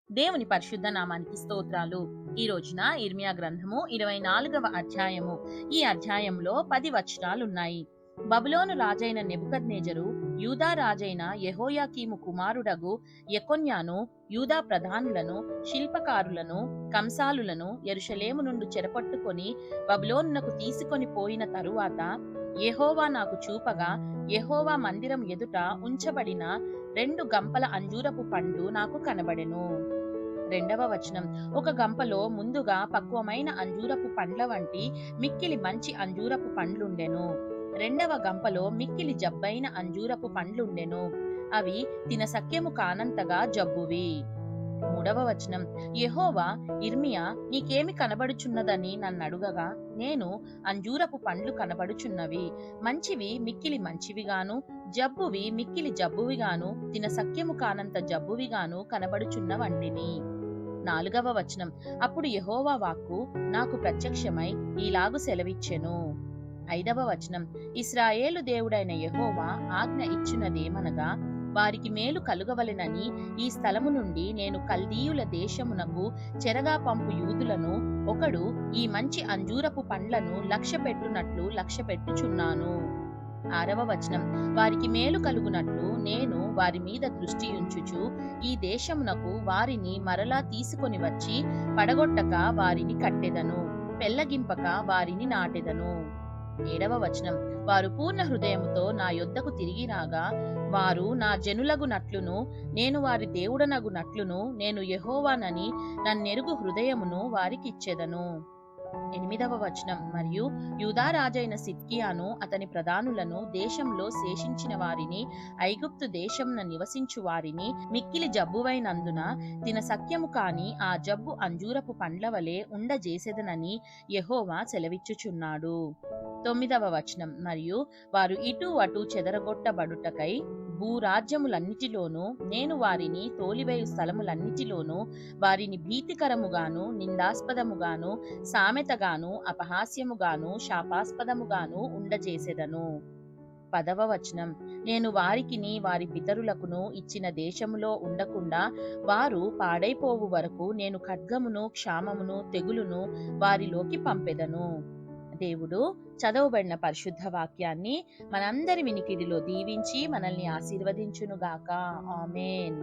దేవుని పరిశుద్ధ నామానికి స్తోత్రాలు. ఈ రోజున ఇర్మియా గ్రంథము 24వ అధ్యాయము. ఈ అధ్యాయంలో 10 వచనాలున్నాయి. బబులోను రాజైన నెబుకద్నెజరు యూదా రాజైన యెహోయాకీము కుమారుడగు యెకొన్యాను యూదా ప్రధానులను, శిల్పకారులను, కంసాలులను యెరూషలేము నుండి చెరపట్టుకొని బబులోనునకు తీసుకొని పోయిన తరువాత యెహోవా నాకు చూపగా, యెహోవా మందిరం ఎదుట ఉంచబడిన 2 గంపల అంజూరపు పండ్లు నాకు కనబడెను. రెండవ వచనం, ఒక గంపలో ముందుగా పక్వమైన అంజూరపు పండ్ల వంటి మిక్కిలి మంచి అంజూరపు పండ్లుండెను. రెండవ గంపలో మిక్కిలి జబ్బైన అంజూరపు పండ్లుండెను. అవి తినసఖ్యము కానంతగా జబ్బువి. మూడవ వచనం, యెహోవా ఇర్మియా నీకేమి కనబడుచున్నదని నన్నడుగగా, నేను అంజూరపు పండ్లు కనబడుచున్నవి, మంచివి మిక్కిలి మంచివిగాను, జబ్బువి మిక్కిలి జబ్బువిగాను, తినసఖ్యము కానంత జబ్బువిగాను కనబడుచున్నవంటిని. నాలుగవ వచనం, అప్పుడు యెహోవా వాక్కు నాకు ప్రత్యక్షమై ఈలాగు సెలవిచ్చెను. ఐదవ వచనం, ఇశ్రాయేలు దేవుడైన యెహోవా ఆజ్ఞ ఇచ్చున్నదేమనగా, వారికి మేలు కలుగవలెనని ఈ స్థలము నుండి నేను కల్దీయుల దేశమునకు చెరగా పంపు యూదులను ఒకడు ఈ మంచి అంజూరపు పండ్లను లక్ష్యపెట్టునట్లు లక్ష్యపెట్టుచున్నాను. ఆరవ వచనం, వారికి మేలు కలుగునట్లు నేను వారి మీద దృష్టి ఉంచుచు ఈ దేశమునకు వారిని మరలా తీసుకొని వచ్చి పడగొట్టక వారిని కట్టెదను, పెళ్లగింపక వారిని నాటెదను. ఏడవ వచనం, వారు పూర్ణ హృదయముతో నా యొద్దకు తిరిగి రాగా, వారు నా జనులగునట్లును నేను వారి దేవుడనగునట్లును నేను యెహోవానని నన్నెరుగు హృదయమును వారికిచ్చెదను. ఎనిమిదవ వచనం, మరియు యూదా రాజైన సిద్కియాను అతని ప్రధానులను, దేశంలో శేషించిన వారిని, ఐగుప్తు దేశమున నివసించు వారిని మిక్కిలి జబ్బువైనందున తినసఖ్యము కాని ఆ జబ్బు అంజూరపు పండ్ల వలె ఉండజేసెదనని యెహోవా సెలవిచ్చుచున్నాడు. తొమ్మిదవ వచనం, మరియు వారు ఇటు అటు చెదరగొట్టబడుటకై భూరాజ్యములన్నిటిలోనూ నేను వారిని తోలివేయు స్థలములన్నిటిలోనూ వారిని భీతికరముగాను, నిందాస్పదముగాను, సామెతగాను, అపహాస్యముగాను, శాపాస్పదముగాను ఉండజేసెదను. పదవ వచనం, నేను వారికిని వారి పితరులకును ఇచ్చిన దేశములో ఉండకుండా వారు పాడైపోవు వరకు నేను ఖడ్గమును, క్షామమును, తెగులును వారిలోకి పంపెదను. దేవుడు చదవబడిన పరిశుద్ధ వాక్యాన్ని మనందరి వినికిడిలో దీవించి మనల్ని ఆశీర్వదించునుగాక. ఆమేన్.